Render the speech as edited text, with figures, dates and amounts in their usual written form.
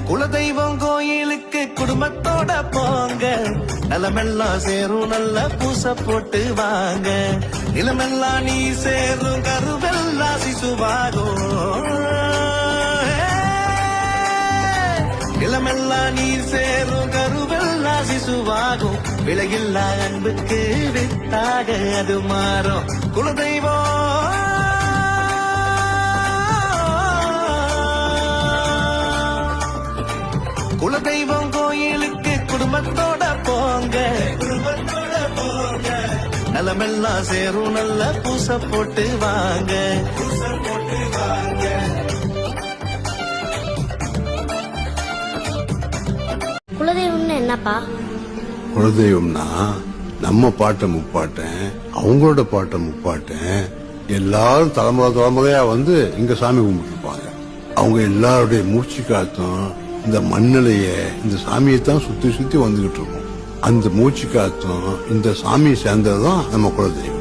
குலதெய்வம் கோயிலுக்கு குடும்பத்தோட போங்க, நலமெல்லாம் சேரும் நல்ல பூச போட்டு வாங்க. நிலமெல்லாம் நீ சேரும் கருவெல்லாம் சிசுவாகும், நிலமெல்லாம் நீ சேரும் கருவெல்லாம் சிசுவாகும். விலையில்லா அன்புக்கு வித்தாக அது மாறும். குலதெய்வம் குலதெய்வம் கோயிலுக்கு குடும்பத்தோட போங்க, குடும்பத்தோட போங்க. நலமெல்லாம் சேரும் நல்ல பூச போட்டு வாங்க, பூச போட்டு வாங்க. குலதெய்வம்னு என்னப்பா? குலதெய்வம்னா நம்ம பாட்டை முப்பாட்டேன், அவங்களோட பாட்டை முப்பாட்டேன், எல்லாரும் தலைமுறை தலைமுறையா வந்து இங்க சாமி கும்பிட்டுருப்பாங்க. அவங்க எல்லாருடைய மூச்சு காத்தும் இந்த மண்ணிலேயே இந்த சாமியை தான் சுத்தி சுத்தி வந்துகிட்டு இருக்கும். அந்த மூச்சு காத்தும் இந்த சாமியை சேர்ந்ததுதான் நம்ம குலதெய்வம்.